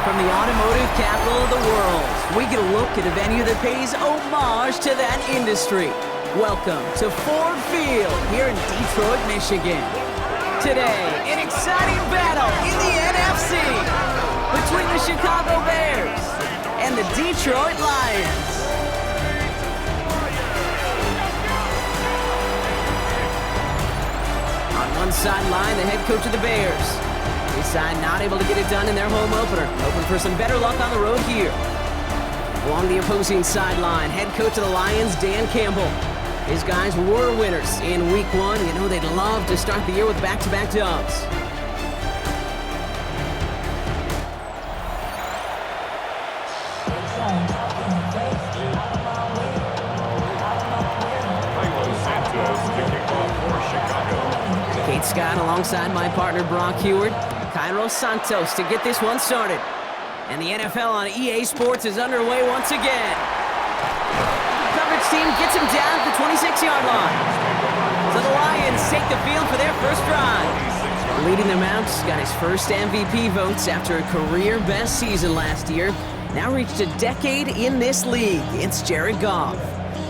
From the automotive capital of the world, we get a look at a venue that pays homage to that industry. Welcome to Ford Field here in Detroit, Michigan. Today, an exciting battle in the NFC between the Chicago Bears and the Detroit Lions. On one sideline, the head coach of the Bears. His side not able to get it done in their home opener. Hoping for some better luck on the road here. Along the opposing sideline, head coach of the Lions, Dan Campbell. His guys were winners in Week 1. You know they'd love to start the year with back-to-back dubs. Kate Scott alongside my partner Brock Heward. Cairo Santos to get this one started. And the NFL on EA Sports is underway once again. Coverage team gets him down at the 26-yard line. So the Lions take the field for their first drive. Leading them out, got his first MVP votes after a career-best season last year. Now reached a decade in this league. It's Jared Goff.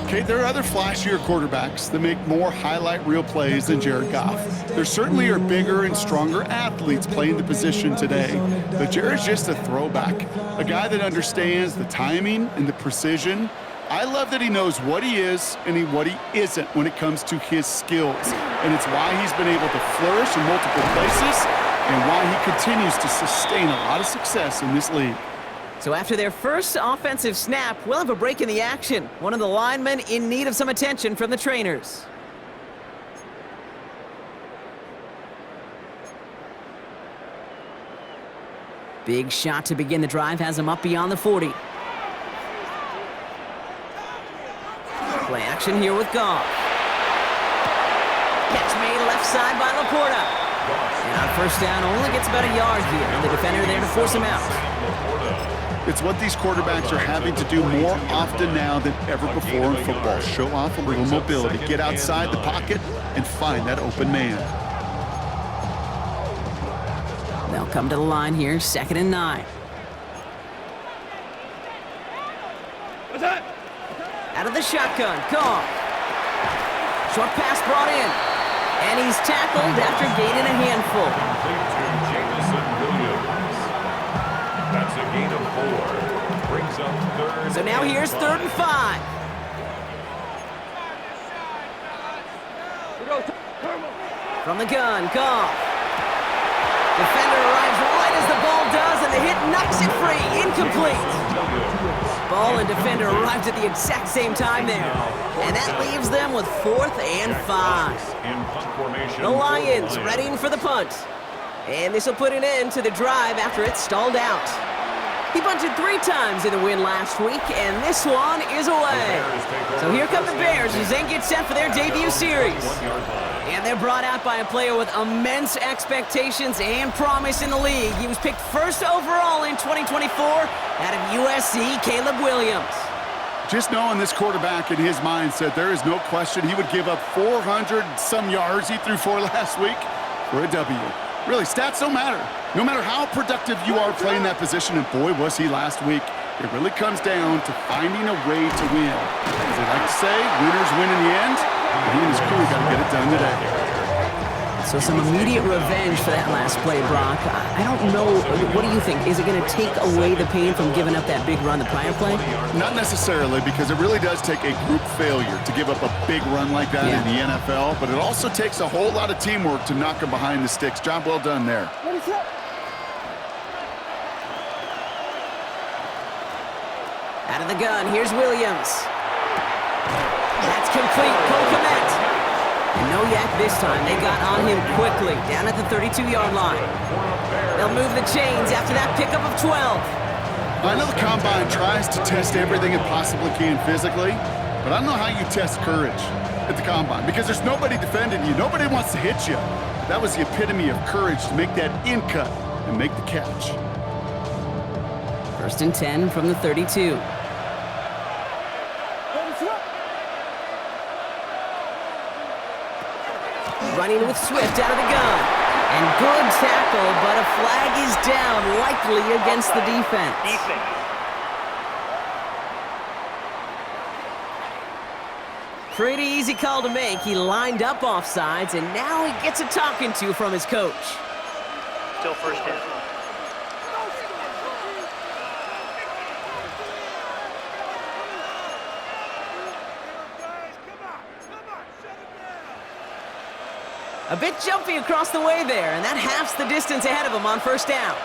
Okay, there are other flashier quarterbacks that make more highlight reel plays than Jared Goff. There certainly are bigger and stronger athletes playing the position today, but Jared's just a throwback, a guy that understands the timing and the precision. I love that he knows what he is and what he isn't when it comes to his skills, and it's why he's been able to flourish in multiple places and why he continues to sustain a lot of success in this league. So after their first offensive snap, we'll have a break in the action. One of the linemen in need of some attention from the trainers. Big shot to begin the drive has him up beyond the 40. Play action here with Goff. Catch made left side by Laporta. And on first down, only gets about a yard here. And the defender there to force him out. It's what these quarterbacks are having to do more often now than ever before in football. Show off a little mobility, get outside the pocket, and find that open man. They'll come to the line here, 2nd and 9. What's that? Out of the shotgun, Goff. Short pass brought in. And he's tackled after gaining a handful. That's a gain of 4. Brings up 3rd. So now here's 3rd and 5. From the gun, Goff. Defender arrives right as the ball does, and the hit knocks it free. Incomplete. Ball and defender arrived at the exact same time there. And that leaves them with 4th and 5. The Lions readying for the punt. And this will put an end to the drive after it stalled out. He bunted 3 times in the win last week, and this one is away. So here come the Bears as they get set for their debut series. And they're brought out by a player with immense expectations and promise in the league. He was picked 1st overall in 2024 out of USC, Caleb Williams. Just knowing this quarterback in his mindset, there is no question he would give up 400-some yards he threw for last week for a W. Really, stats don't matter. No matter how productive you are playing that position, and boy, was he last week, it really comes down to finding a way to win. As they like to say, winners win in the end, and he and his crew got to get it done today. So some immediate revenge for that last play, Brock. I don't know, what do you think? Is it going to take away the pain from giving up that big run the prior play? Not necessarily, because it really does take a group failure to give up a big run like that in the NFL, but it also takes a whole lot of teamwork to knock them behind the sticks. Job well done there. Out of the gun, here's Williams. That's complete, Cole Kmet. And no yak this time. They got on him quickly, down at the 32-yard line. They'll move the chains after that pickup of 12. I know the Combine tries to test everything it possibly can physically, but I don't know how you test courage at the Combine because there's nobody defending you. Nobody wants to hit you. That was the epitome of courage to make that in cut and make the catch. 1st and 10 from the 32. Running with Swift out of the gun. And good tackle, but a flag is down, likely against the defense. Pretty easy call to make. He lined up offsides, and now he gets a talking to from his coach. Still first down. A bit jumpy across the way there, and that halves the distance ahead of him on first down.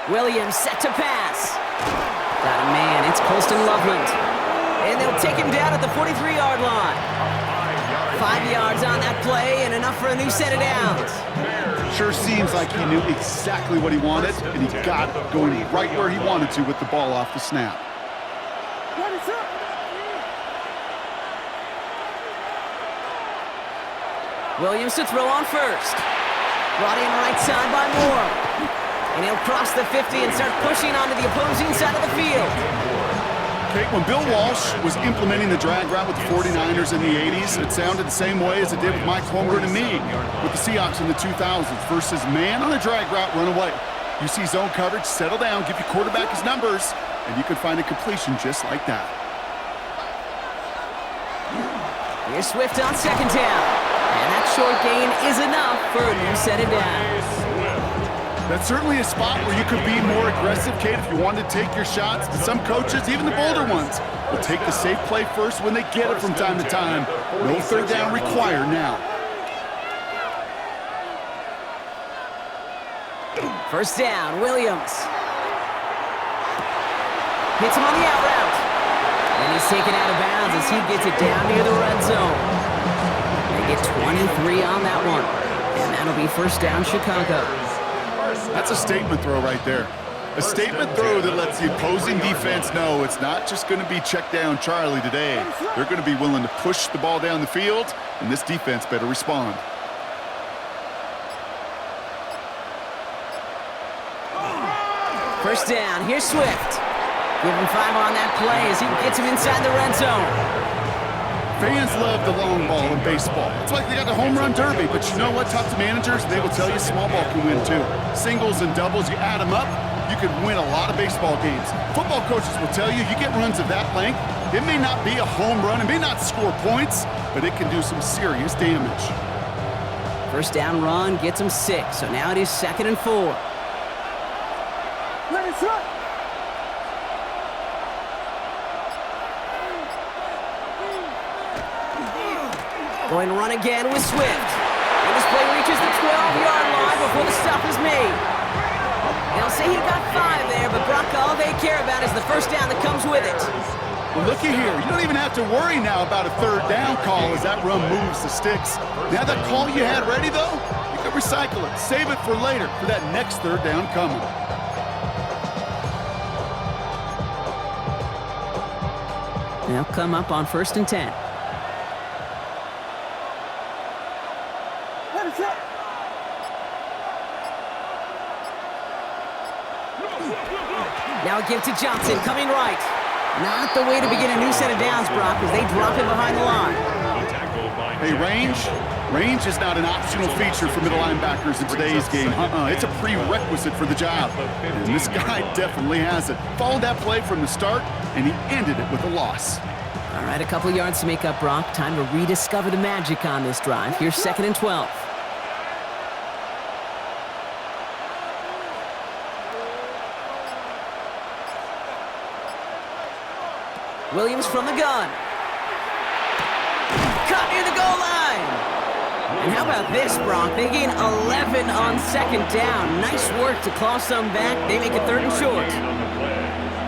Williams set to pass. Got a man, it's Colston Loveland. And they'll take him down at the 43-yard line. 5 yards on that play and enough for a new set of downs. Sure seems like he knew exactly what he wanted, and he got it going right where he wanted to with the ball off the snap. Williams to throw on first. Brought in right side by Moore. And he'll cross the 50 and start pushing onto the opposing side of the field. Okay, when Bill Walsh was implementing the drag route with the 49ers in the 80s, it sounded the same way as it did with Mike Holmgren and me with the Seahawks in the 2000s versus man on a drag route, run away. You see zone coverage, settle down, give your quarterback his numbers, and you can find a completion just like that. Here's Swift on second down. And that short gain is enough for a new set of downs. That's certainly a spot where you could be more aggressive, Kate, if you wanted to take your shots. But some coaches, even the bolder ones, will take the safe play first when they get it from time to time. No third down required now. First down, Williams. Hits him on the out route. And he's taken out of bounds as he gets it down near the red zone. They get 23 on that one. And that'll be first down, Chicago. That's a statement throw right there. A statement throw that lets the opposing defense know it's not just going to be check down Charlie today. They're going to be willing to push the ball down the field, and this defense better respond. First down, here's Swift. Give him 5 on that play as he gets him inside the red zone. Fans love the long ball in baseball. It's like they got the home run derby, but you know what? Talk to managers, they will tell you small ball can win too. Singles and doubles, you add them up, you could win a lot of baseball games. Football coaches will tell you, you get runs of that length, it may not be a home run, it may not score points, but it can do some serious damage. First down run gets him 6, so now it is 2nd and 4. Going to run again with Swift. And this play reaches the 12-yard line before the stop is made. They'll say he got 5 there, but Brock, all they care about is the first down that comes with it. Well, looky here. You don't even have to worry now about a third down call as that run moves the sticks. Now that call you had ready, though, you can recycle it. Save it for later for that next third down coming. They'll come up on 1st and 10. Now a give to Johnson, coming right. Not the way to begin a new set of downs, Brock, as they drop him behind the line. Hey, range is not an optional feature for middle linebackers in today's game. It's a prerequisite for the job. And this guy definitely has it. Followed that play from the start, and he ended it with a loss. All right, a couple yards to make up, Brock. Time to rediscover the magic on this drive. Here's 2nd and 12. Williams from the gun. Caught near the goal line. And how about this, Brock? They gain 11 on 2nd down. Nice work to claw some back. They make it 3rd and short.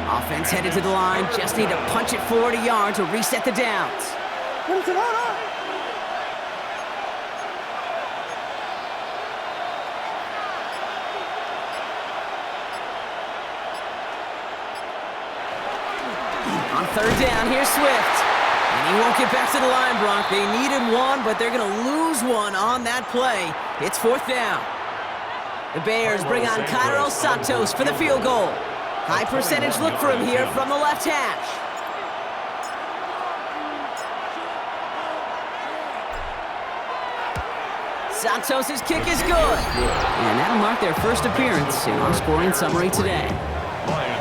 Offense headed to the line. Just need to punch it 40 yards to reset the downs. On 3rd down, here's Swift. And he won't get back to the line, Brock. They needed 1, but they're going to lose 1 on that play. It's 4th down. The Bears bring on Cairo Santos for the field goal. High percentage look for him here from the left hash. Santos' kick is good. And that'll mark their first appearance in our scoring summary today.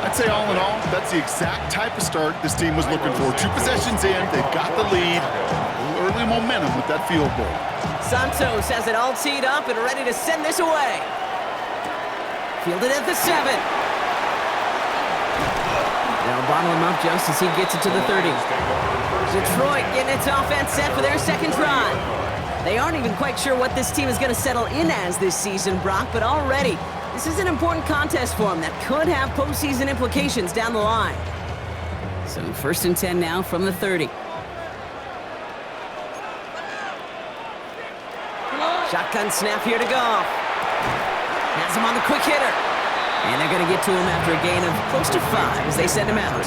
I'd say all in all, that's the exact type of start this team was looking for. 2 possessions in, they've got the lead. A little early momentum with that field goal. Santos has it all teed up and ready to send this away. Fielded at the 7. They'll bottle him up just as he gets it to the 30. Detroit getting its offense set for their second drive. They aren't even quite sure what this team is going to settle in as this season, Brock, but already this is an important contest for them that could have postseason implications down the line. So 1st and 10 now from the 30. Shotgun snap here to Goff. Has him on the quick hitter. And they're going to get to him after a gain of close to 5 as they send him out.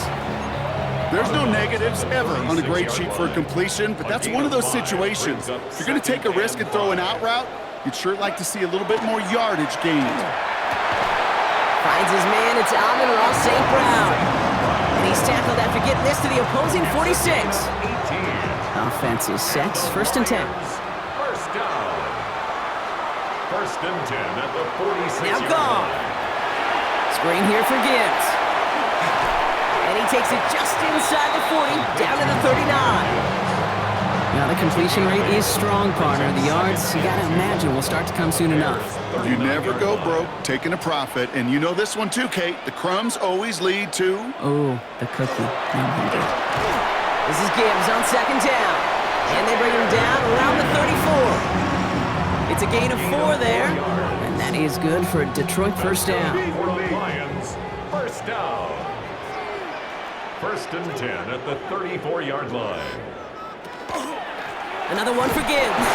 There's no negatives ever on a grade sheet for a completion, but that's one of those situations. If you're going to take a risk and throw an out route, you'd sure like to see a little bit more yardage gained. Finds his man, it's Amon-Ra St. Brown. And he's tackled after getting this to the opposing 46. Offense is set, 1st and 10. First down. 1st and 10 at the 46. Now gone. Screen here for Gibbs. And he takes it just inside the 40, down to the 39. Now the completion rate is strong, partner. The yards, you gotta imagine, will start to come soon enough. You never go broke taking a profit, and you know this one too, Kate. The crumbs always lead to... Oh, the cookie. No wonder. This is Gibbs on 2nd down. And they bring him down around the 34. It's a gain of 4 there. And that is good for a Detroit 1st down. For the Lions, 1st down. 1st and 10 at the 34-yard line. Another one for Gibbs.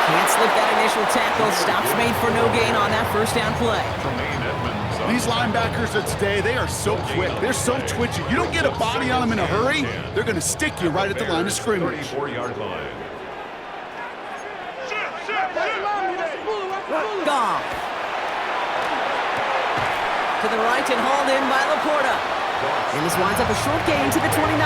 Can't slip that initial tackle. Stops made for no gain on that 1st down play. These linebackers of today, they are so quick. They're so twitchy. You don't get a body on them in a hurry, they're going to stick you right at the line of scrimmage. 34-yard line. Goff. To the right and hauled in by Laporta. And this winds up a short gain to the 29.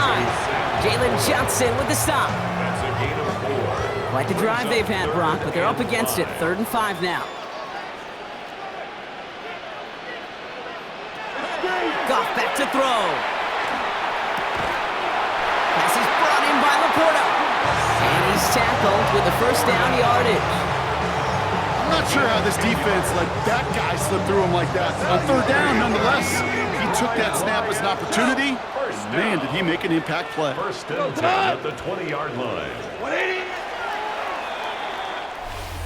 Jalen Johnson with the stop. That's a gain of 4. Quite the drive they've had, Brock, but they're up against it. 3rd and 5 now. Goff back to throw. Pass is brought in by Laporta. And he's tackled with the 1st down yardage. I'm not sure how this defense let that guy slip through him like that. On 3rd down, nonetheless, he took that snap as an opportunity. Man, did he make an impact play. 1st and 10 at the 20-yard line.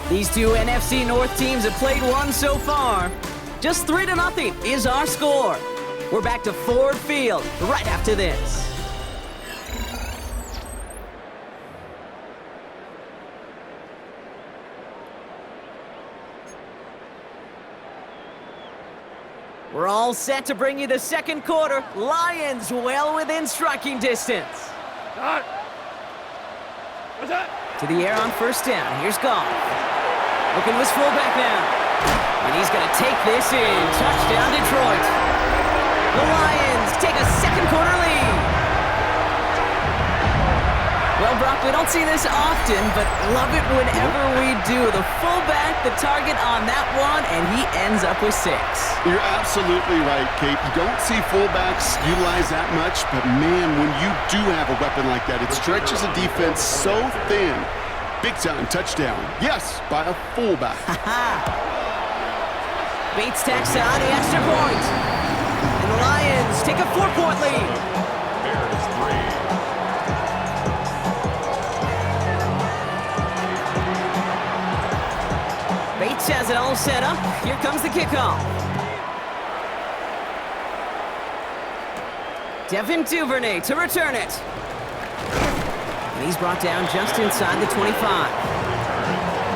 These two NFC North teams have played one so far. Just 3-0 is our score. We're back to Ford Field right after this. We're all set to bring you the 2nd quarter. Lions well within striking distance. To the air on 1st down. Here's Goff. Looking to his fullback now. And he's going to take this in. Touchdown, Detroit. The Lions take a 2nd quarter lead. Well, Brock, we don't see this often, but love it whenever we do. The fullback, the target on that one, and he ends up with 6. You're absolutely right, Kate. You don't see fullbacks utilize that much, but man, when you do have a weapon like that, it stretches a defense so thin. Big time touchdown. Yes, by a fullback. Bates tacks on the extra point. And the Lions take a 4-point lead. Bears 3. Bates has it all set up. Here comes the kickoff. Devin Duvernay to return it. And he's brought down just inside the 25.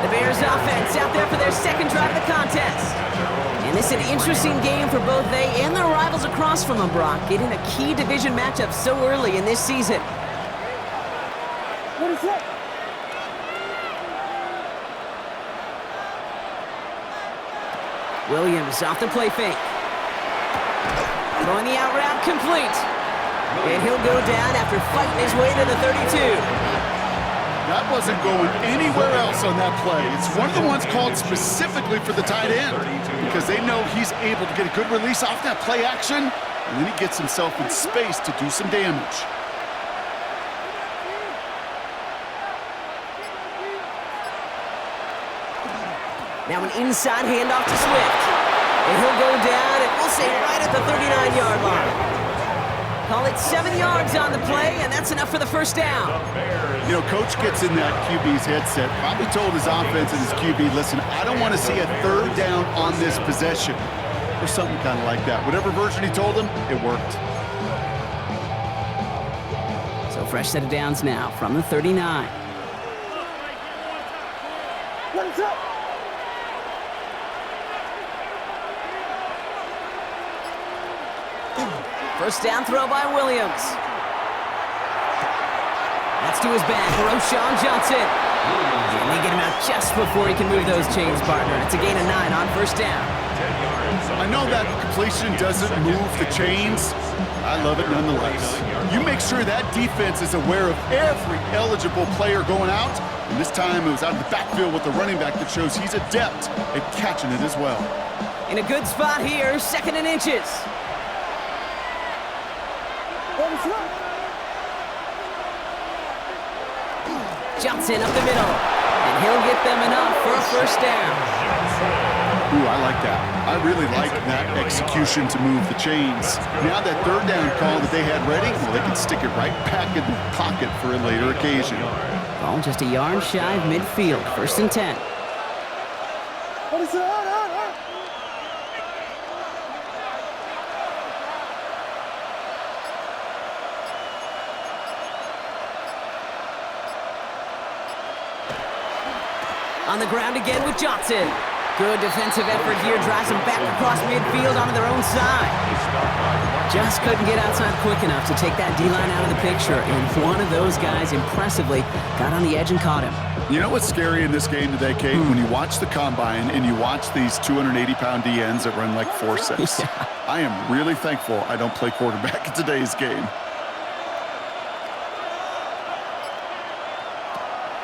The Bears offense out there for their 2nd drive of the contest. And this is an interesting game for both they and their rivals across from them, Brock, getting a key division matchup so early in this season. What is that? Williams off the play fake. Throwing the out route complete. And he'll go down after fighting his way to the 32. That wasn't going anywhere else on that play. It's one of the ones called specifically for the tight end because they know he's able to get a good release off that play action, and then he gets himself in space to do some damage. Now an inside handoff to Swift. And he'll go down, and we'll say right at the 39-yard line. Call it 7 yards on the play, and that's enough for the first down. You know, Coach gets in that QB's headset, probably told his offense and his QB, listen, I don't want to see a third down on this possession. Or something kind of like that. Whatever version he told him, it worked. So fresh set of downs now from the 39. What's up? First down throw by Williams. That's to his back, Roshan Johnson. And they get him out just before he can move those chains, partner. It's a gain of 9 on first down. I know that completion doesn't move the chains. I love it nonetheless. You make sure that defense is aware of every eligible player going out. And this time it was out of the backfield with the running back that shows he's adept at catching it as well. In a good spot here, 2nd and inches. Johnson up the middle, and he'll get them enough for a first down. Ooh, I like that. I really like that execution to move the chains. Now that third down call that they had ready, well, they can stick it right back in the pocket for a later occasion. Ball just a yard shy of midfield, 1st and 10. What is that? On the ground again with Johnson. Good defensive effort here, drives them back across midfield onto their own side. Just couldn't get outside quick enough to take that D-line out of the picture, and one of those guys impressively got on the edge and caught him. You know what's scary in this game today, Kate? When you watch the combine and you watch these 280-pound DNs that run like 4.6. Yeah. I am really thankful I don't play quarterback in today's game.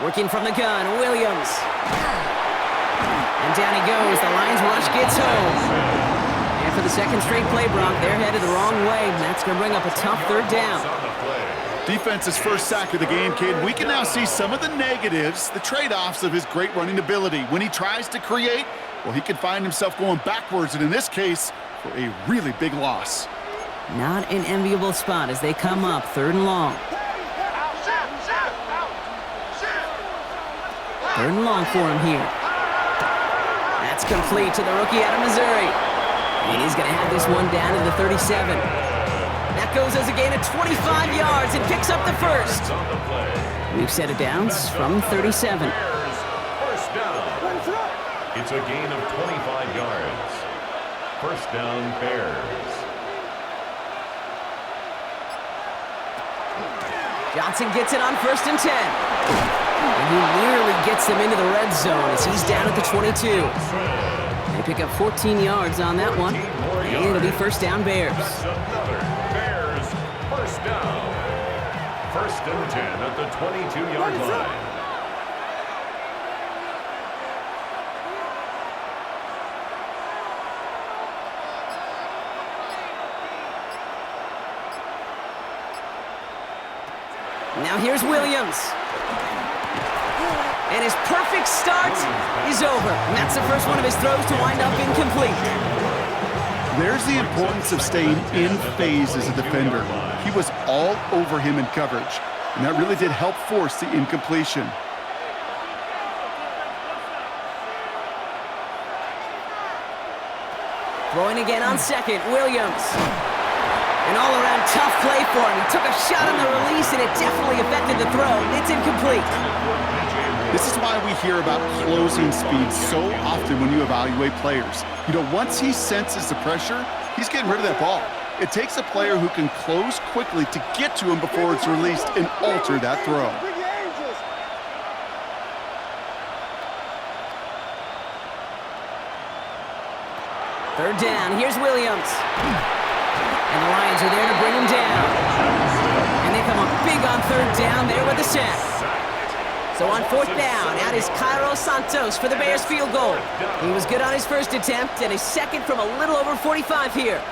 Working from the gun, Williams. And down he goes. The Lions rush gets home. And for the 2nd straight play, Brock, they're headed the wrong way. And that's going to bring up a tough 3rd down. Defense's first sack of the game, kid. We can now see some of the negatives, the trade-offs of his great running ability. When he tries to create, well, he can find himself going backwards, and in this case, for a really big loss. Not an enviable spot as they come up 3rd and long. 3rd and long for him here. That's complete to the rookie out of Missouri. And he's going to have this one down to the 37. That goes as a gain of 25 yards and picks up the first. We've set it downs from 37. First down. It's a gain of 25 yards. First down, Bears. Johnson gets it on 1st and 10. And he nearly gets them into the red zone as he's down at the 22. They pick up 14 yards on that one. And it'll be first down, Bears. Bears, first down. 1st and 10 at the 22-yard line. Now here's Williams. And his perfect start is over. And that's the first one of his throws to wind up incomplete. There's the importance of staying in phase as a defender. He was all over him in coverage, and that really did help force the incompletion. Throwing again on 2nd, Williams. An all-around tough play for him. He took a shot on the release, and it definitely affected the throw. It's incomplete. This is why we hear about closing speed so often when you evaluate players. You know, once he senses the pressure, he's getting rid of that ball. It takes a player who can close quickly to get to him before it's released and alter that throw. Third down, here's Williams. And the Lions are there to bring him down. And they come up big on third down there with the sack. So on fourth down, out is Cairo Santos for the Bears field goal. He was good on his first attempt, and his second from a little over 45 here.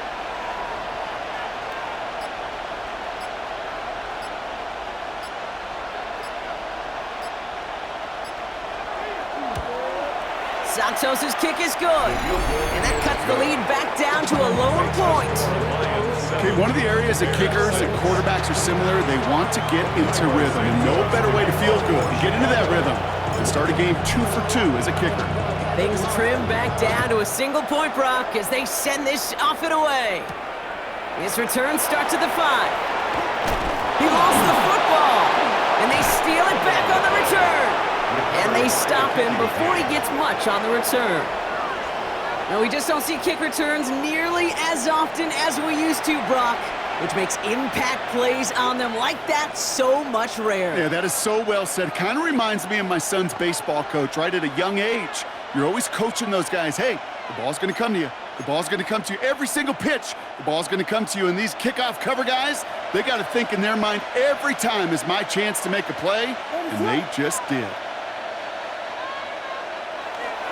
Santos' kick is good, and that cuts the lead back down to a lower point. Okay, one of the areas that kickers and quarterbacks are similar, they want to get into rhythm, and no better way to feel good, get into that rhythm, and start a game 2 for 2 as a kicker. Things trim back down to a single point, Brock, as they send this off and away. His return starts at the 5. He lost the football, and they steal it back on the return. And they stop him before he gets much on the return. Now, we just don't see kick returns nearly as often as we used to, Brock, which makes impact plays on them like that so much rarer. Yeah, that is so well said. Kind of reminds me of my son's baseball coach, right? At a young age, you're always coaching those guys, hey, the ball's going to come to you. The ball's going to come to you every single pitch. The ball's going to come to you. And these kickoff cover guys, they got to think in their mind every time is my chance to make a play, and they just did.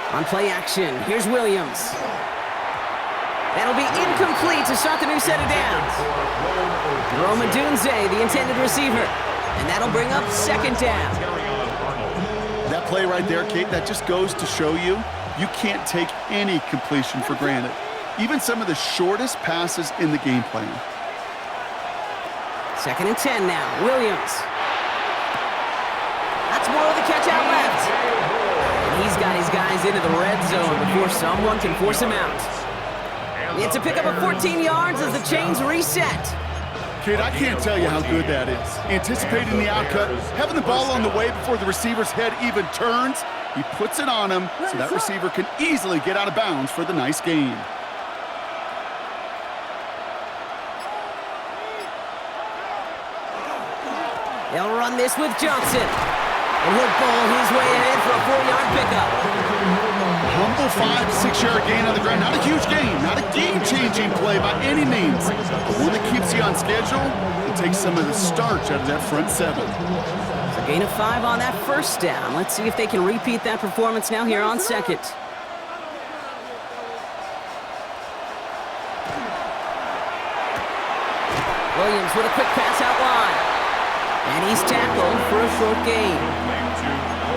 On play action, here's Williams. That'll be incomplete to start the new set of downs. Roma Dunze, the intended receiver. And that'll bring up second down. That play right there, Kate, that just goes to show you, you can't take any completion for granted. Even some of the shortest passes in the game plan. 2nd and 10 now, Williams. That's more of the catch out left. He's got his guys into the red zone before someone can force him out. It's a pickup of 14 yards as the chains reset. Kid, I can't tell you how good that is. Anticipating the outcut, having the ball on the way before the receiver's head even turns, he puts it on him so that receiver can easily get out of bounds for the nice gain. They'll run this with Johnson. And he'll ball his way ahead for a 4-yard pickup. Humble 5-6-yard gain on the ground. Not a huge gain, not a game-changing play by any means. But one that keeps you on schedule and takes some of the starch out of that front 7. So gain of 5 on that first down. Let's see if they can repeat that performance now here on second. Williams with a quick pass out wide. And he's tackled for a short gain.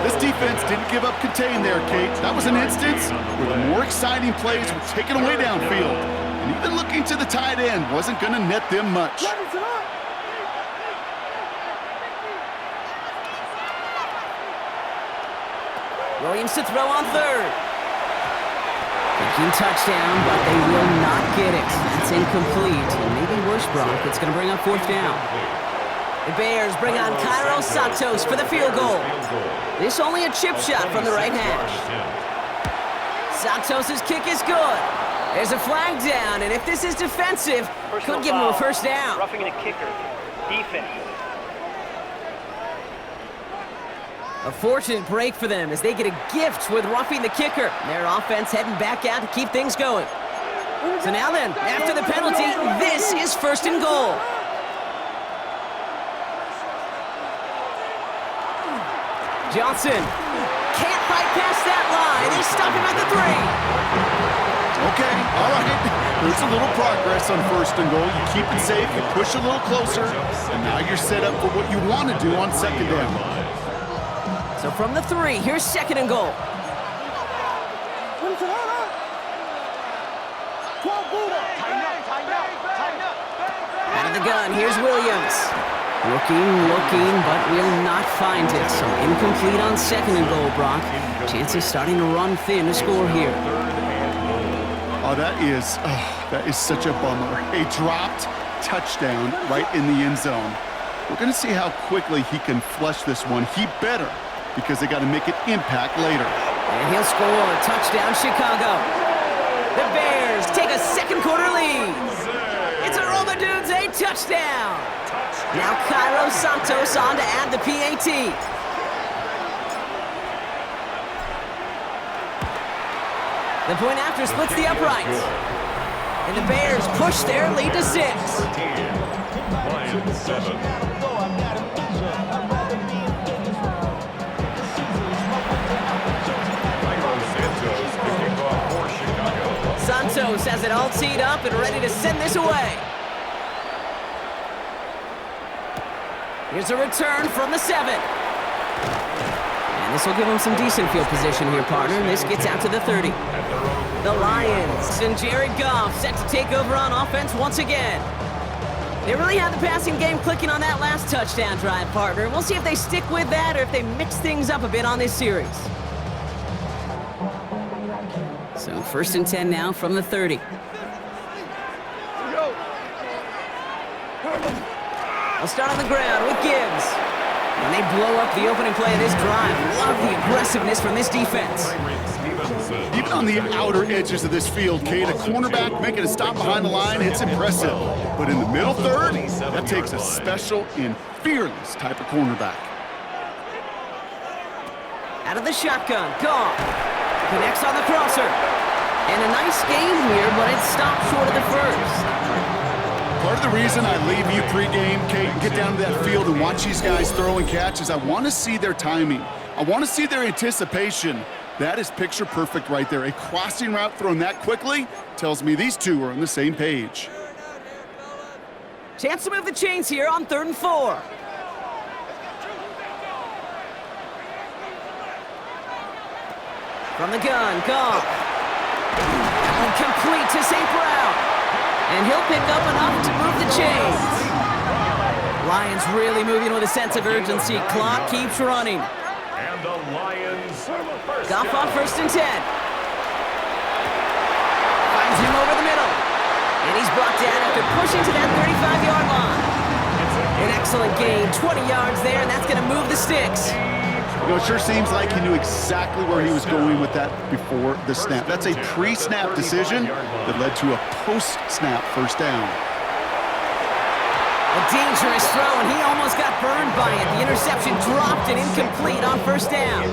This defense didn't give up contain there, Kate. That was an instance where the more exciting plays were taken away downfield. And even looking to the tight end wasn't going to net them much. Williams to throw on third. Thinking touchdown, but they will not get it. That's incomplete. And maybe worse, Brock. It's going to bring up 4th down. The Bears bring on Cairo Santos for the field goal. This only a chip shot from the right hash. Santos' kick is good. There's a flag down, and if this is defensive, could give him a first down. Roughing the kicker. Defense. A fortunate break for them as they get a gift with roughing the kicker. Their offense heading back out to keep things going. So now then, after the penalty, this is 1st and goal. Johnson can't bypass that line. They stop him at the 3. Okay, all right. There's a little progress on 1st and goal. You keep it safe, you push a little closer, and now you're set up for what you want to do on 2nd down. So from the 3, here's 2nd and goal. Out of the gun, here's Williams. Looking, but will not find it. So incomplete on 2nd and goal, Brock. Chances starting to run thin to score here. Oh, that is such a bummer. A dropped touchdown right in the end zone. We're going to see how quickly he can flush this one. He better, because they got to make it impact later. And he'll score. Touchdown, Chicago. The Bears take a 2nd quarter lead. It's a Roma Dunze touchdown. Now Cairo Santos on to add the PAT. The point after splits the uprights. And the Bears push their lead to 6. 13. Lions 7. Santos has it all teed up and ready to send this away. Here's a return from the 7. And this will give them some decent field position here, partner. This gets out to the 30. The Lions and Jared Goff set to take over on offense once again. They really had the passing game clicking on that last touchdown drive, partner. We'll see if they stick with that or if they mix things up a bit on this series. So 1st and 10 now from the 30. They'll start on the ground with Gibbs. And they blow up the opening play of this drive. Love the aggressiveness from this defense. Even on the outer edges of this field, Kate, a cornerback making a stop behind the line, it's impressive. But in the middle third, that takes a special and fearless type of cornerback. Out of the shotgun, Goff connects on the crosser. And a nice game here, but it stopped short of the first. Part of the reason I leave you pregame, Kate, and get down to that field and watch these guys throw and catch is I want to see their timing. I want to see their anticipation. That is picture perfect right there. A crossing route thrown that quickly tells me these two are on the same page. Chance to move the chains here on 3rd and 4. From the gun, Goff. Complete to St. Brown. And he'll pick up enough to move the chains. Lions really moving with a sense of urgency. Clock keeps running. And the Lions first Goff down. on 1st and 10. Finds him over the middle. And he's brought down after pushing to that 35-yard line. An excellent gain, 20 yards there, and that's going to move the sticks. You know, it sure seems like he knew exactly where he was going with that before the snap. That's a pre-snap decision that led to a post-snap first down. A dangerous throw, and he almost got burned by it. The interception dropped and incomplete on 1st down.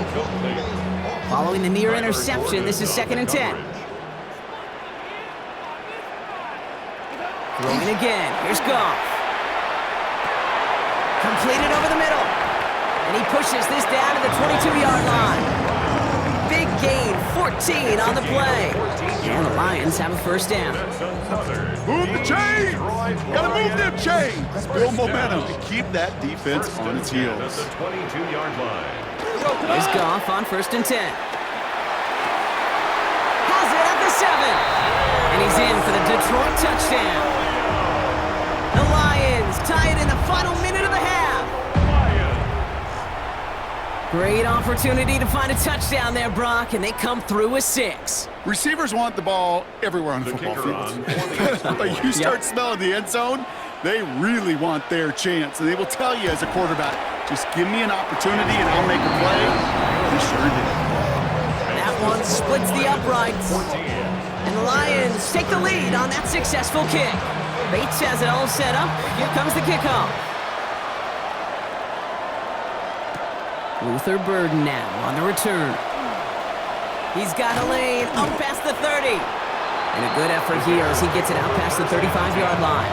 Following the near interception, this is 2nd and 10. Throwing again. Here's Goff. Completed over the middle. And he pushes this down to the 22-yard line. Big gain, 14 on the play. And the Lions have a 1st down. Move the chains! Gotta move them chains! Build momentum to keep that defense on its heels. At the 22-yard line. Here's Goff on 1st and 10. Has it at the 7. And he's in for the Detroit touchdown. The Lions tie it in the final minute of the half. Great opportunity to find a touchdown there, Brock, and they come through with 6. Receivers want the ball everywhere on the football field. But you start smelling the end zone, they really want their chance. And they will tell you as a quarterback, just give me an opportunity and I'll make a play. He sure did. That one splits the uprights. And the Lions take the lead on that successful kick. Bates has it all set up. Here comes the kickoff. Luther Burden now on the return. He's got a lane up past the 30. And a good effort here as he gets it out past the 35-yard line.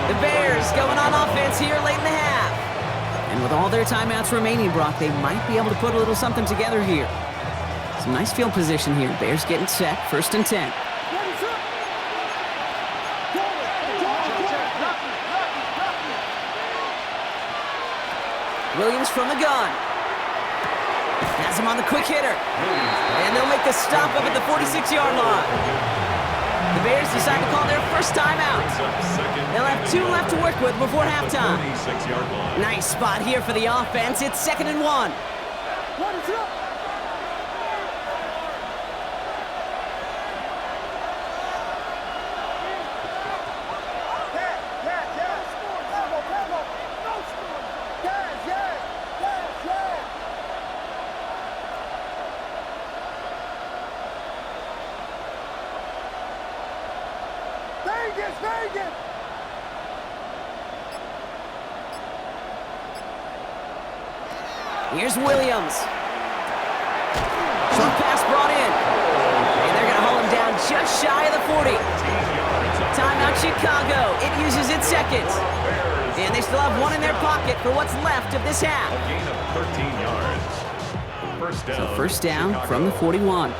The Bears going on offense here late in the half. And with all their timeouts remaining, Brock, they might be able to put a little something together here. Some nice field position here. Bears getting set, 1st and 10. Williams from the gun. Has him on the quick hitter. And they'll make the stop up at the 46-yard line. The Bears decide to call their first timeout. They'll have 2 left to work with before halftime. Nice spot here for the offense. It's 2nd and 1. Vegas! Here's Williams. Short pass brought in. And they're just shy of the 40. Timeout Chicago. It uses its seconds. And they still have one in their pocket for what's left of this half. A gain of 13 yards. First down. So first down from the 41.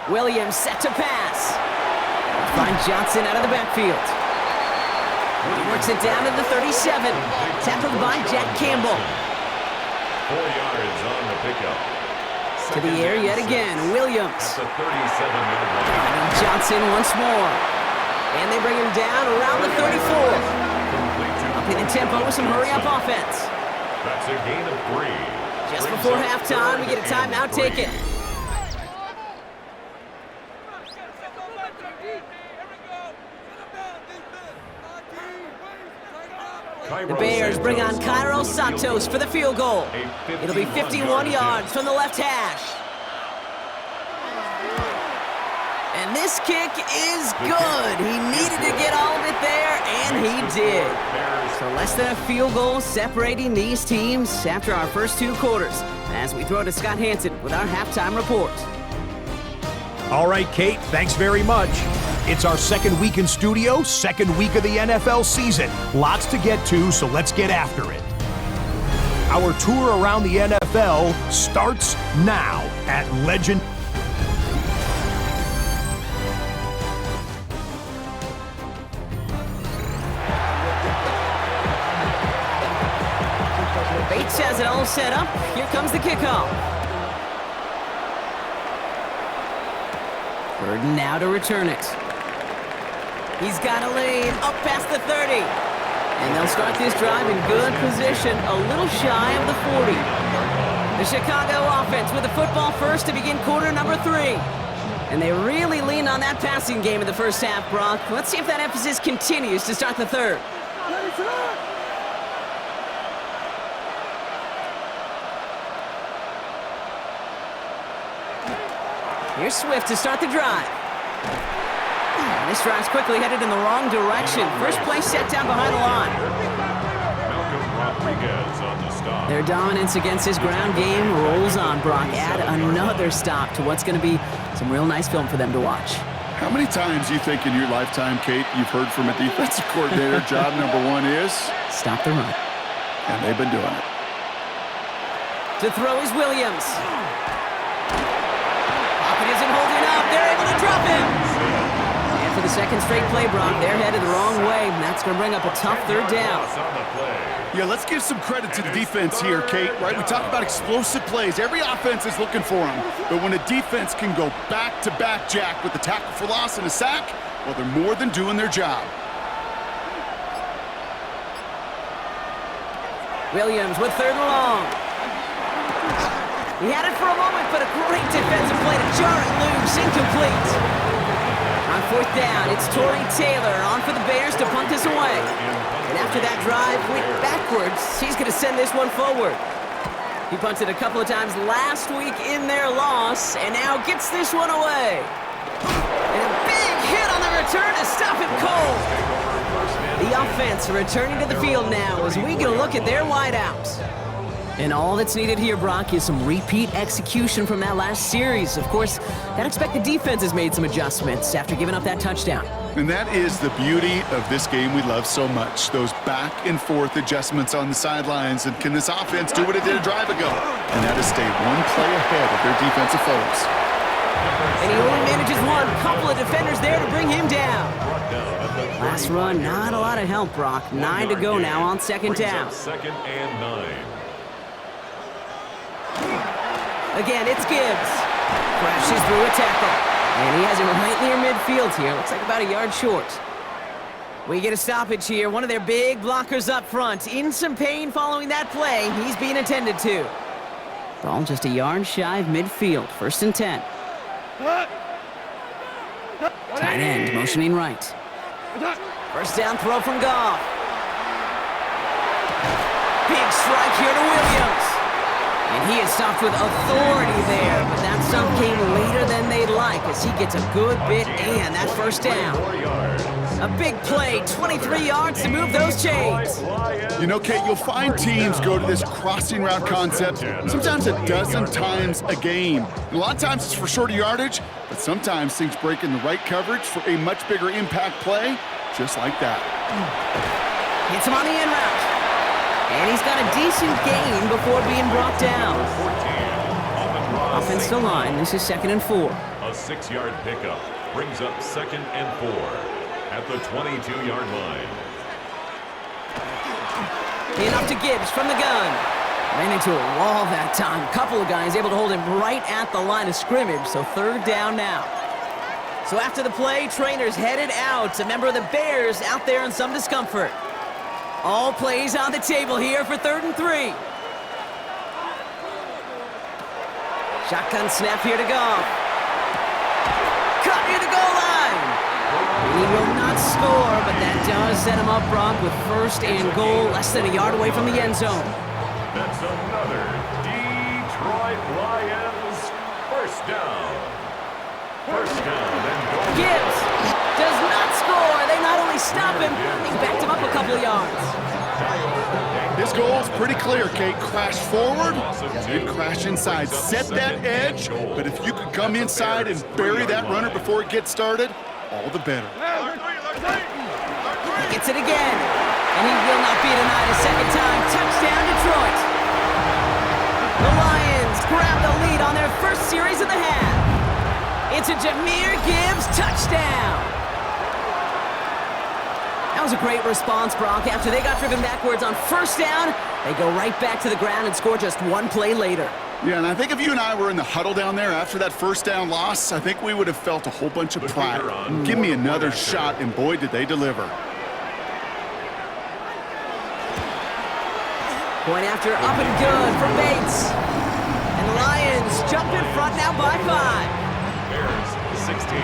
Williams set to pass. Finds Johnson out of the backfield. He works it down to the 37. Tackled by Jack Campbell. 4 yards on the pickup. To the air yet again, Williams. At the 37-yard line. And Johnson once more. And they bring him down around the 34. Upping the tempo with some hurry-up offense. That's a gain of 3. Just before halftime, we get a timeout taken. The Bears bring on Cairo Santos for the field goal. It'll be 51 yards from the left hash. And this kick is good. He needed to get all of it there, and he did. So less than a field goal separating these teams after our first 2 quarters. As we throw to Scott Hansen with our halftime report. All right, Kate, thanks very much. It's our second week in studio, second week of the NFL season. Lots to get to, so let's get after it. Our tour around the NFL starts now at Legend. Bates has it all set up. Here comes the kickoff. Burden now to return it. He's got a lane up past the 30. And they'll start this drive in good position, a little shy of the 40. The Chicago offense with the football first to begin quarter number 3. And they really leaned on that passing game in the first half, Brock. Let's see if that emphasis continues to start the third. Here's Swift to start the drive. This drive's quickly headed in the wrong direction. First play set down behind the line. Their dominance against his ground game rolls on, Brock. Add another stop to what's going to be some real nice film for them to watch. How many times do you think in your lifetime, Kate, you've heard from a defensive coordinator, job number 1 is? Stop the run. And they've been doing it. To throw is Williams. Pocket isn't holding up. They're able to drop him. And for the second straight play, Brock, they're headed the wrong way. And that's going to bring up a tough third down. Yeah, let's give some credit to the defense here, Kate, right? We talk about explosive plays. Every offense is looking for them. But when a defense can go back-to-back, Jack, with the tackle for loss and a sack, well, they're more than doing their job. Williams with third and long. He had it for a moment, but a great defensive play to jar it loose, incomplete. On fourth down, it's Torrey Taylor on for the Bears to punt this away. And after that drive went backwards, he's going to send this one forward. He punted a couple of times last week in their loss, and now gets this one away. And a big hit on the return to stop it cold. The offense returning to the field now as we get a look at their wideouts. And all that's needed here, Brock, is some repeat execution from that last series. Of course, I'd expect the defense has made some adjustments after giving up that touchdown. And that is the beauty of this game we love so much, those back and forth adjustments on the sidelines. And can this offense do what it did a drive ago? And that is stay one play ahead of their defensive foes. And he only manages one. Couple of defenders there to bring him down. Last run, not a lot of help, Brock. 9 to go now on second down. Second and 9. Again, it's Gibbs. Crashes through a tackle. And he has it right near midfield here. Looks like about a yard short. We get a stoppage here. One of their big blockers up front. In some pain following that play. He's being attended to. Ball just a yard shy of midfield. 1st and 10. Tight end motioning right. First down throw from Goff. Big strike here to Williams. And he is stopped with authority there, but that stop came later than they'd like as he gets a good bit and that first down. A big play, 23 yards to move those chains. You know, Kate, you'll find teams go to this crossing route concept sometimes a dozen times a game. And a lot of times it's for shorter yardage, but sometimes things break in the right coverage for a much bigger impact play, just like that. Hits him on the in route. And he's got a decent gain before being brought down. Offensive line, this is 2nd and 4. A 6-yard pickup brings up 2nd and 4 at the 22-yard line. In up to Gibbs from the gun. Ran into a wall that time. Couple of guys able to hold him right at the line of scrimmage, so 3rd down now. So after the play, trainers headed out. A member of the Bears out there in some discomfort. All plays on the table here for 3rd and 3. Shotgun snap here to Goff. Cut near the goal line. He will not score, but that does set him up, Brock, with 1st and goal, less than a yard away from the end zone. That's another Detroit Lions 1st down. 1st down and goal. Gibbs does not score. They not only stop him, they backed him up a couple of yards. This goal is pretty clear, Kate. Crash forward, you crash inside. Set that edge, but if you could come inside and bury that runner before it gets started, all the better. He gets it again, and he will not be denied a second time. Touchdown, Detroit. The Lions grab the lead on their first series of the half. It's a Jahmyr Gibbs touchdown. That was a great response, Brock. After they got driven backwards on 1st down, they go right back to the ground and score just 1 play later. Yeah, and I think if you and I were in the huddle down there after that 1st down loss, I think we would have felt a whole bunch of pride. Give me another shot, and boy, did they deliver. Point after up and good for Bates. And the Lions jump in front now by 5. Bears 16.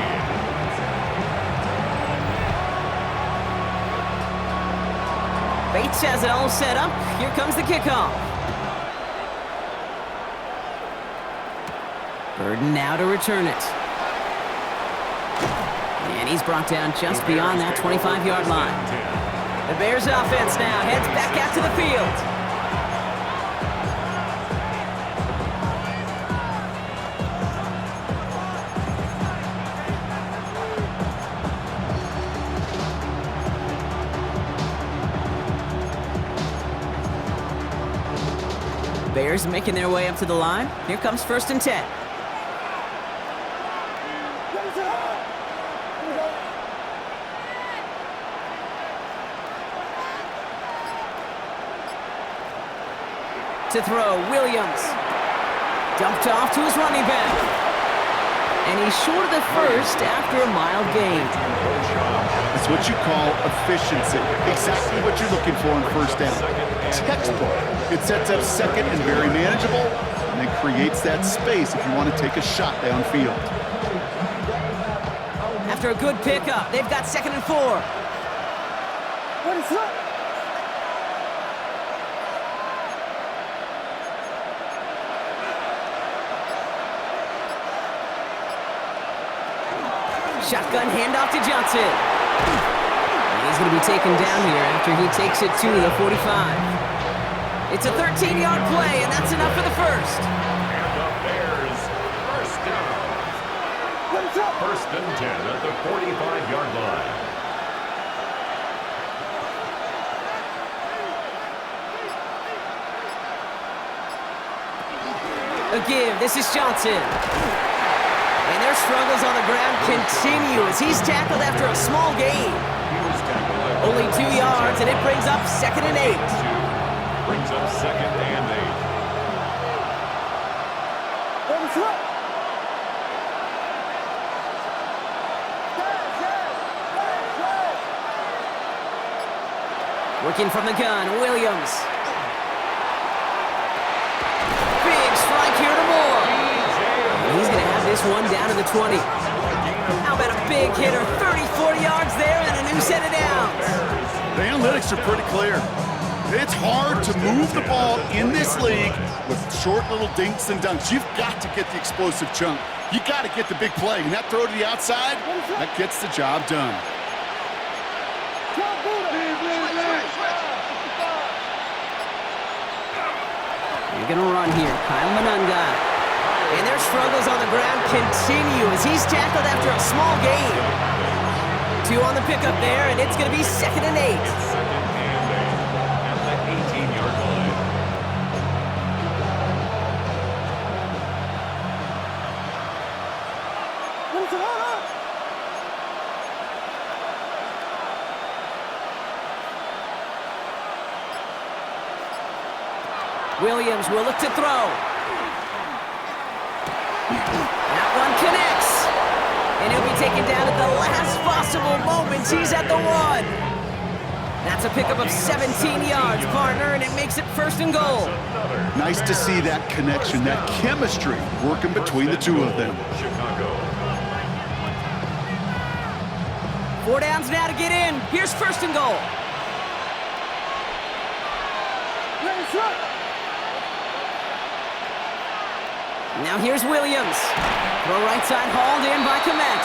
Bates has it all set up. Here comes the kickoff. Burden now to return it. And he's brought down just beyond that 25-yard line. The Bears offense now heads back out to the field. Bears making their way up to the line. Here comes 1st and 10. To throw, Williams. Dumped off to his running back. And he's short of the 1st after a mild gain. That's what you call efficiency. Exactly what you're looking for in 1st down. Textbook. It sets up 2nd and very manageable, and it creates that space if you want to take a shot downfield. After a good pickup, they've got 2nd and 4. What is up? Shotgun handoff to Johnson. And he's going to be taken down here after he takes it to the 45. It's a 13-yard play, and that's enough for the 1st. And the Bears 1st down. 1st and 10 at the 45-yard line. A give. This is Johnson. And their struggles on the ground continue as he's tackled after a small gain. Only 2 yards, and it brings up 2nd and 8. Brings up 2nd and 8. What is up? Working from the gun, Williams. Big strike here to Moore. And he's going to have this one down to the 20. How about a big hitter, 30, 40 yards there, and a new set of downs. The analytics are pretty clear. It's hard to move the ball in this league with short little dinks and dunks. You've got to get the explosive chunk. You got to get the big play. And that throw to the outside, that gets the job done. You're going to run here. Kyle Manunga. And their struggles on the ground continue as he's tackled after a small gain. 2 on the pickup there, and it's going to be 2nd and 8. At the 18-yard line. Williams will look to throw. That one connects. And he'll be taken down at the last possible moment. He's at the 1. That's a pickup of 17 yards, partner, and it makes it 1st and goal. Nice to see that connection, that chemistry working between the two of them. Chicago. 4 downs now to get in. Here's 1st and goal. Now here's Williams. Throw right side hauled in by Komet.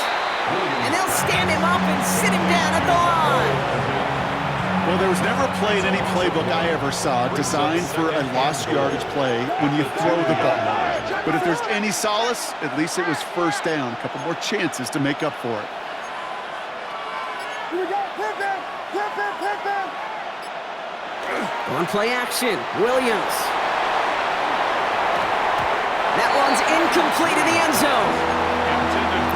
And they'll stand him up and sit him down at the line. Well, there was never a play in any playbook I ever saw designed for a lost yardage play when you throw the ball. But if there's any solace, at least it was 1st down. A couple more chances to make up for it. On play action, Williams. That one's incomplete in the end zone.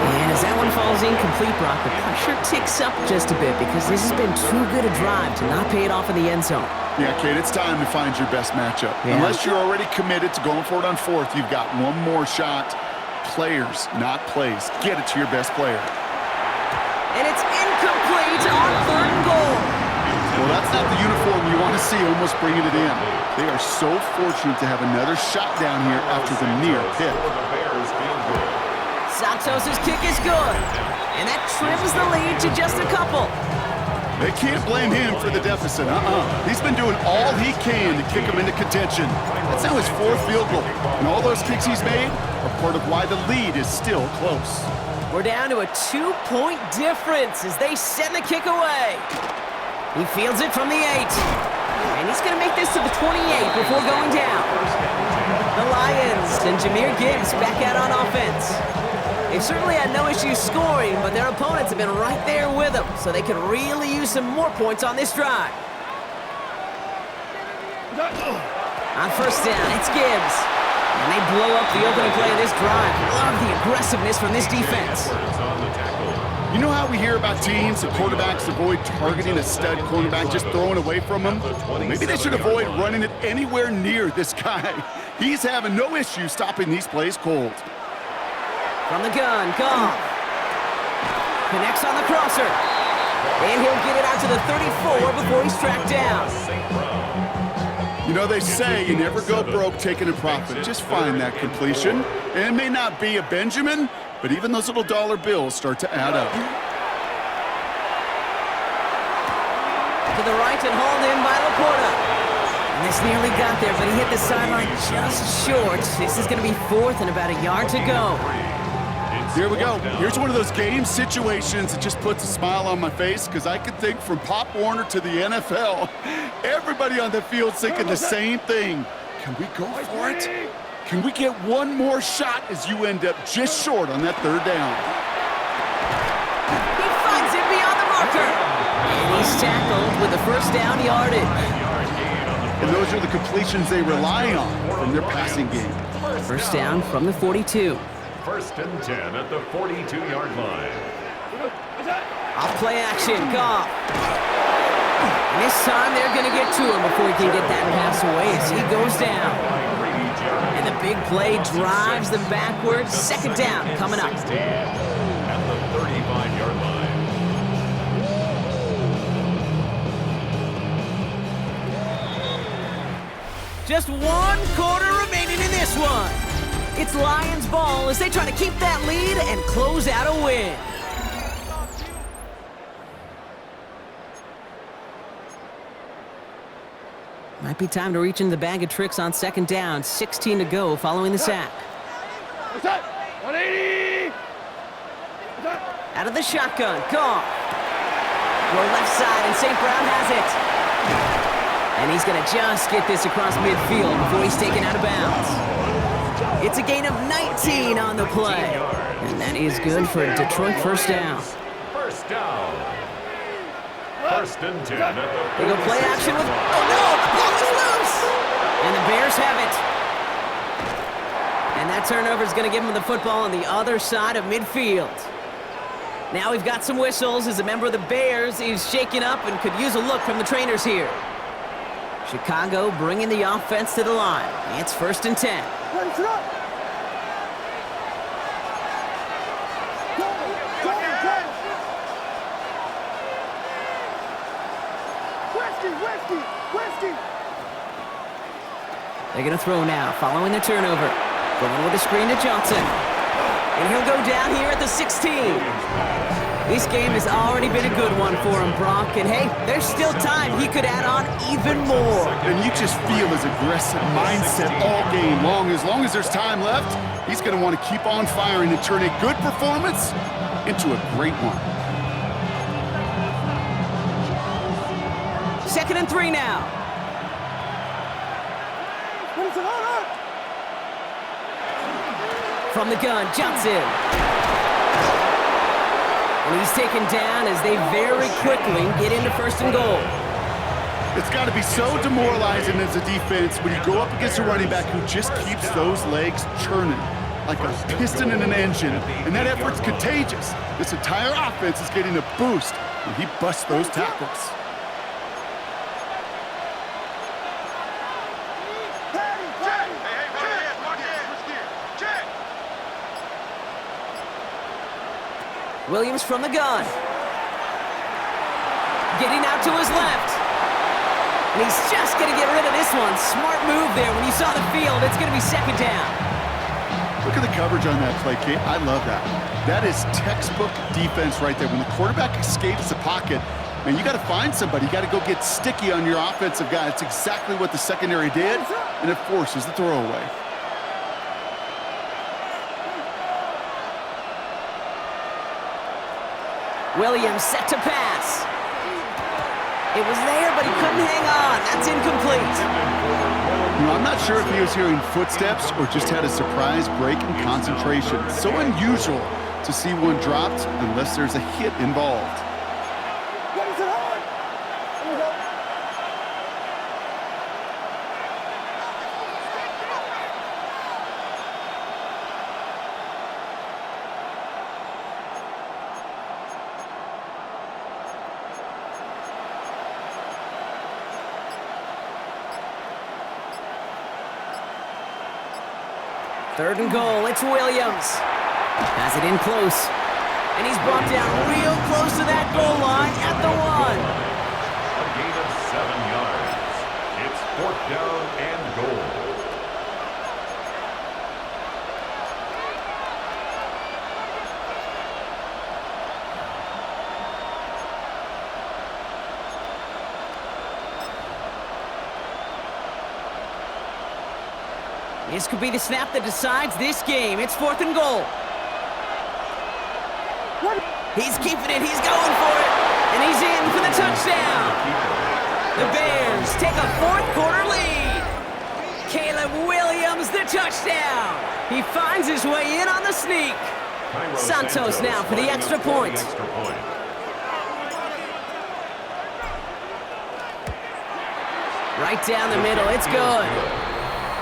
And as that one falls incomplete, Brock, the pressure ticks up just a bit because this has been too good a drive to not pay it off in the end zone. Yeah, Kate, it's time to find your best matchup. Yeah. Unless you're already committed to going for it on 4th, you've got one more shot. Players, not plays. Get it to your best player. And it's incomplete on 3rd and goal. Well, that's not the uniform you want to see almost bringing it in. They are so fortunate to have another shot down here after the near pick. For the Bears being good. Santos' kick is good. And that trims the lead to just a couple. They can't blame him for the deficit. He's been doing all he can to kick them into contention. That's now his 4th field goal. And all those kicks he's made are part of why the lead is still close. We're down to a 2-point difference as they send the kick away. He fields it from the 8. And he's going to make this to the 28 before going down. The Lions and Jahmyr Gibbs back out on offense. They've certainly had no issues scoring, but their opponents have been right there with them, so they could really use some more points on this drive. On 1st down, it's Gibbs. And they blow up the opening play of this drive. Love the aggressiveness from this defense. You know how we hear about teams and quarterbacks avoid targeting a stud cornerback, just throwing away from him? Maybe they should avoid running it anywhere near this guy. He's having no issue stopping these plays cold. From the gun, Goff. Connects on the crosser. And he'll get it out to the 34 before he's tracked down. You know, they say you never go broke taking a profit. Just find that completion. And it may not be a Benjamin, but even those little dollar bills start to add up. To the right and hauled in by Laporta. And this nearly got there, but he hit the sideline just short. This is going to be 4th and about a yard to go. Here we go. Here's one of those game situations that just puts a smile on my face because I can think from Pop Warner to the NFL. Everybody on the field thinking the same thing. Can we go for it? Can we get one more shot as you end up just short on that 3rd down? He finds it beyond the marker. And he's tackled with the 1st down yardage. And those are the completions they rely on from their passing game. 1st down from the 42. 1st and 10 at the 42-yard line. Off play action, Goff. And this time they're going to get to him before he can get that pass away as he goes down. And the big play drives them backwards. 2nd down coming up. At the 35-yard line. Just 1 quarter remaining in this one. It's Lions ball as they try to keep that lead and close out a win. Might be time to reach into the bag of tricks on second down. 16 to go following the sack. What's that? 180! Out of the shotgun, Goff. Throw left side, and St. Brown has it. And he's going to just get this across midfield before he's taken out of bounds. It's a gain of 19 on the play. And that is good for a Detroit first down. First down. First and 10 at the They go play action with... Oh, no! The ball is loose! And the Bears have it. And that turnover is going to give them the football on the other side of midfield. Now we've got some whistles as a member of the Bears is shaken up and could use a look from the trainers here. Chicago bringing the offense to the line. It's first and 10. Ready to run! Go! Whiskey! They're going to throw now, following the turnover. Going with a screen to Johnson. And he'll go down here at the 16. This game has already been a good one for him, Brock. And hey, there's still time. He could add on even more. And you just feel his aggressive mindset all game long. As long as there's time left, he's going to want to keep on firing and turn a good performance into a great one. Second and 3 now. From the gun, Johnson. And he's taken down as they very quickly get into first and goal. It's got to be so demoralizing as a defense when you go up against a running back who just keeps those legs churning like a piston in an engine, and that effort's contagious. This entire offense is getting a boost when he busts those tackles. Williams from the gun. Getting out to his left. And he's just going to get rid of this one. Smart move there. When you saw the field, it's going to be second down. Look at the coverage on that play, Kate. I love that. That is textbook defense right there. When the quarterback escapes the pocket, man, you got to find somebody. You got to go get sticky on your offensive guy. It's exactly what the secondary did, and it forces the throwaway. Williams set to pass. It was there, but he couldn't hang on. That's incomplete. You know, I'm not sure if he was hearing footsteps or just had a surprise break in concentration. So unusual to see one dropped unless there's a hit involved. Third and goal, it's Williams. Has it in close. And he's brought down real close to that goal line at the 1. A gain of 7 yards. It's fourth down and goal. This could be the snap that decides this game. It's fourth and goal. He's keeping it. He's going for it. And he's in for the touchdown. The Bears take a fourth quarter lead. Caleb Williams, the touchdown. He finds his way in on the sneak. Santos now for the extra point. Right down the middle. It's good.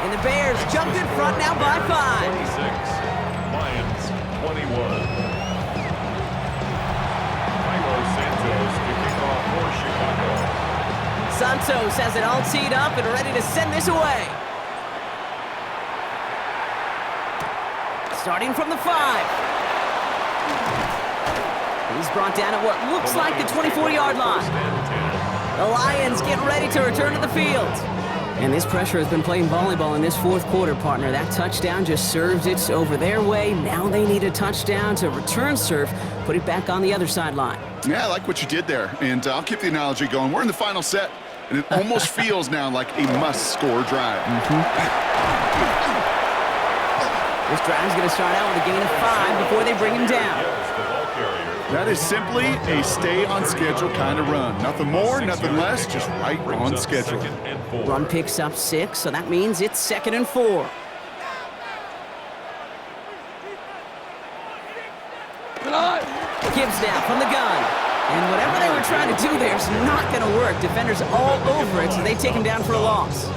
And the Bears jumped in front now by 5. 26, Lions 21. Santos to kick off for Chicago. Santos has it all teed up and ready to send this away. Starting from the 5. He's brought down at what looks like the 24-yard line. The Lions get ready to return to the field. And this pressure has been playing volleyball in this fourth quarter, partner. That touchdown just served it over their way. Now they need a touchdown to return serve, put it back on the other sideline. Yeah, I like what you did there. And I'll keep the analogy going. We're in the final set. and it almost feels now like a must-score drive. This drive's going to start out with a gain of 5 before they bring him down. That is simply a stay-on-schedule kind of run. Nothing more, nothing less, just right on schedule. Run picks up 6, so that means it's 2nd and 4. Gibbs now from the gun. And whatever they were trying to do there is not going to work. Defenders all over it, so they take him down for a loss.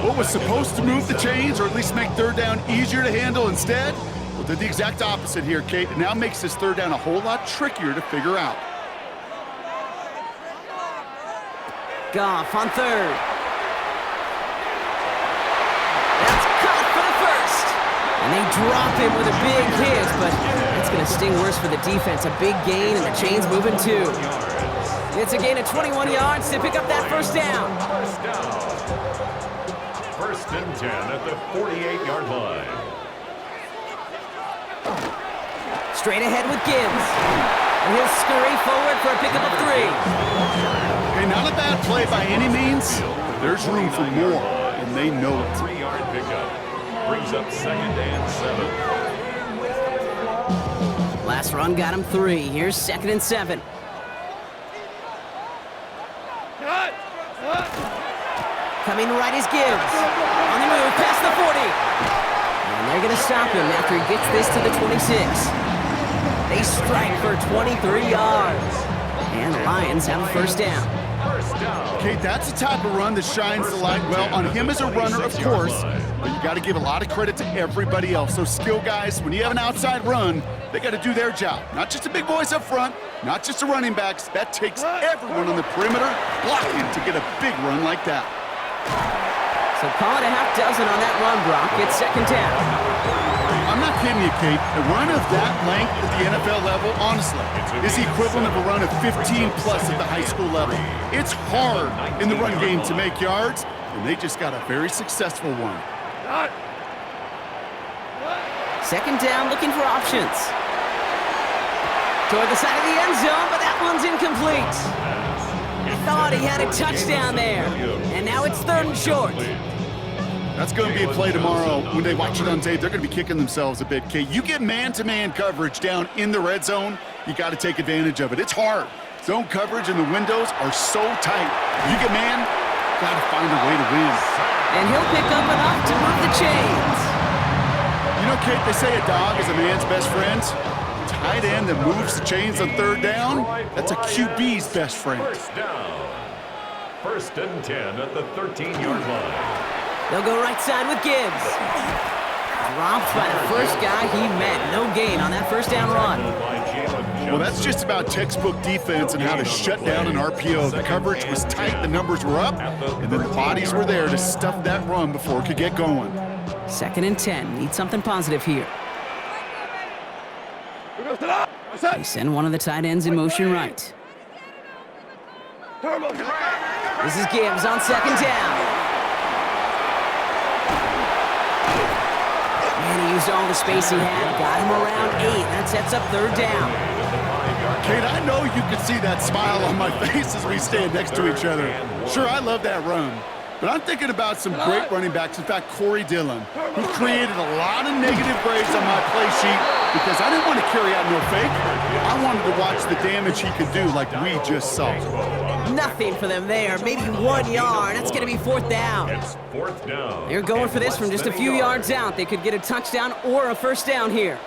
What was supposed to move the chains, or at least make third down easier to handle instead? Well, did the exact opposite here, Kate. It now makes this third down a whole lot trickier to figure out. Goff on 3rd. That's caught for the first. And they drop him with a big hit, but that's going to sting worse for the defense. A big gain, and the chain's moving too. It's a gain of 21 yards to pick up that first down. First and 10 at the 48-yard line. Straight ahead with Gibbs. And he'll scurry forward for a pickup of 3. Okay, not a bad play by any means. There's room for more, and they know it. 3-yard pickup. Brings up 2nd and 7. Last run got him 3. Here's 2nd and 7. Coming right is Gibbs. On the move, past the 40. And they're going to stop him after he gets this to the 26. They strike for 23 yards. And the Lions have a first down. Okay, that's the type of run that shines the light well on him as a runner, of course, but you got to give a lot of credit to everybody else. Those skill guys, when you have an outside run, they got to do their job. Not just the big boys up front, not just the running backs. That takes everyone on the perimeter blocking to get a big run like that. So call it a half dozen on that run, Brock. It's 2nd down. I'm not kidding you, Kate. A run of that length at the NFL level, honestly, is the equivalent of a run of 15-plus at the high school level. It's hard in the run game to make yards, and they just got a very successful one. 2nd down, looking for options. Toward the side of the end zone, but that one's incomplete. He thought he had a touchdown there, and now it's 3rd and short. That's going to be a play tomorrow. When they watch it on tape, they're going to be kicking themselves a bit, Kate. You get man-to-man coverage down in the red zone, you got to take advantage of it. It's hard. Zone coverage and the windows are so tight. You get man, got to find a way to win. And he'll pick up enough to move the chains. You know, Kate, they say a dog is a man's best friend. Tight end that moves the chains on 3rd down, that's a QB's best friend. First down. 1st and 10 at the 13-yard line. They'll go right side with Gibbs. Dropped by the first guy he met. No gain on that first down run. Well, that's just about textbook defense and how to shut down an RPO. The coverage was tight, the numbers were up, and then the bodies were there to stuff that run before it could get going. 2nd and 10. Need something positive here. They send one of the tight ends in motion right. This is Gibbs on 2nd down. And he used all the space he had. Got him around 8. That sets up 3rd down. Kate, I know you can see that smile on my face as we stand next to each other. Sure, I love that run. But I'm thinking about some great running backs. In fact, Corey Dillon, who created a lot of negative grades on my play sheet because I didn't want to carry out no fake. I wanted to watch the damage he could do like we just saw. Nothing for them there. Maybe 1 yard. That's going to be 4th down. It's 4th down. They're going for this from just a few yards out. They could get a touchdown or a first down here.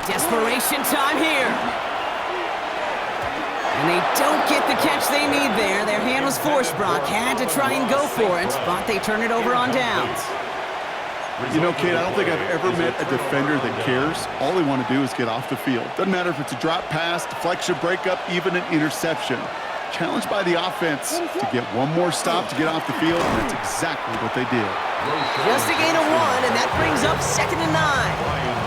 Desperation time here. And they don't get the catch they need there. Their hand was forced, Brock. Had to try and go for it, but they turn it over on downs. You know, Kate, I don't think I've ever met a defender that cares. All they want to do is get off the field. Doesn't matter if it's a drop pass, deflection, breakup, even an interception. Challenged by the offense to get one more stop to get off the field, and that's exactly what they did. Just a gain of 1, and that brings up 2nd and 9.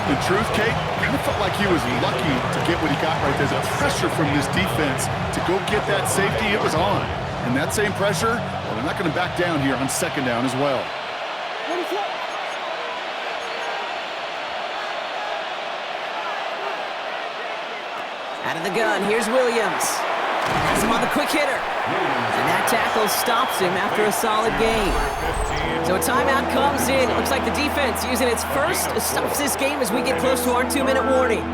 In truth, Kate, kind of felt like he was lucky to get what he got right there. The pressure from this defense to go get that safety, it was on. And that same pressure, well, they're not going to back down here on 2nd down as well. Out of the gun, here's Williams. Has him on the quick hitter. And that tackle stops him after a solid gain. So a timeout comes in. It looks like the defense using its first stops this game as we get close to our 2-minute warning.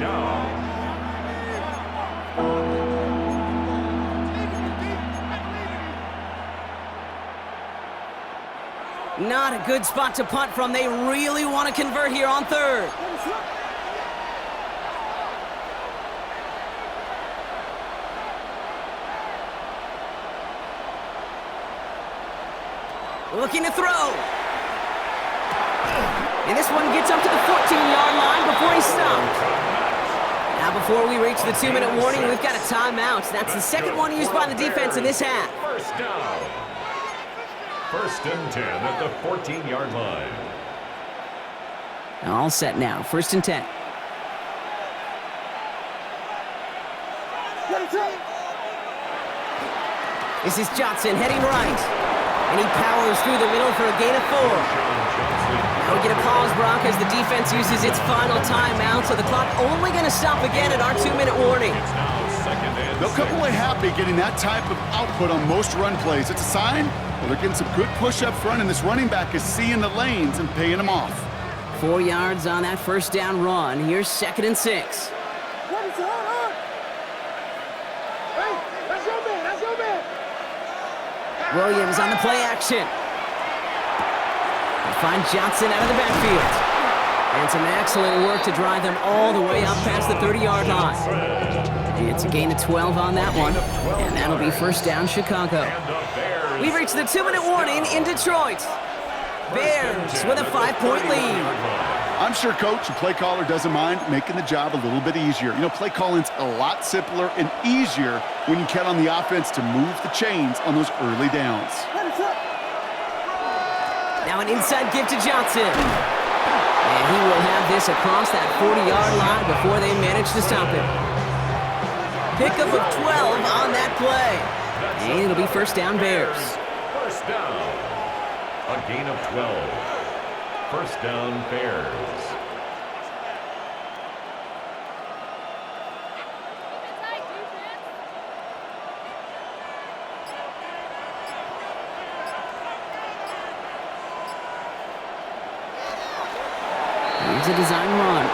Not a good spot to punt from. They really want to convert here on third. Looking to throw. And this one gets up to the 14-yard line before he stopped. Now before we reach the 2-minute warning, we've got a timeout. That's the second one used by the defense in this half. First down. 1st and 10 at the 14-yard line. All set now. 1st and 10. This is Johnson heading right. And he powers through the middle for a gain of 4. Now we get a pause, Brock, as the defense uses its final timeout, so the clock only going to stop again at our 2-minute warning. They'll come away happy getting that type of output on most run plays. It's a sign well, they're getting some good push up front, and this running back is seeing the lanes and paying them off. 4 yards on that first down run. Here's 2nd and 6. What is going on? Hey, that's your man, that's your man. Williams on the play action. They find Johnson out of the backfield. And some excellent work to drive them all the way up past the 30-yard line. It's a gain of 12 on that one, and that'll be 1st down Chicago. We've reached the 2-minute warning in Detroit. Bears with a 5-point lead. I'm sure coach and play caller doesn't mind making the job a little bit easier. You know, play calling's a lot simpler and easier when you count on the offense to move the chains on those early downs. Now an inside give to Johnson. And he will have this across that 40-yard line before they manage to stop him. Pickup of 12 on that play. And it'll be 1st down Bears. 1st down. A gain of 12. 1st down Bears. Here's a design run.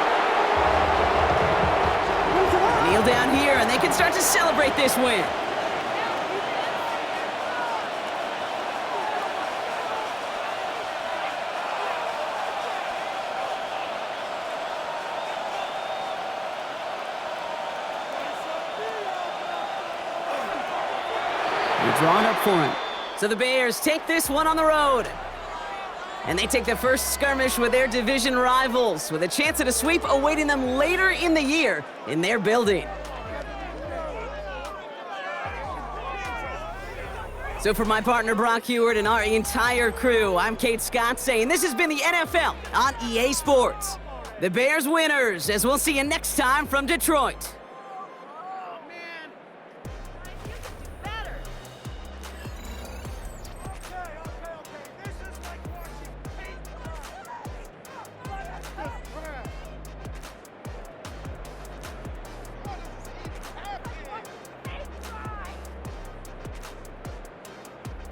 Kneel down here, and they can start to celebrate this win. They're drawn up for him. So the Bears take this one on the road. And they take the first skirmish with their division rivals, with a chance at a sweep awaiting them later in the year in their building. So for my partner Brock Heward and our entire crew, I'm Kate Scott saying this has been the NFL on EA Sports. The Bears winners, as we'll see you next time from Detroit.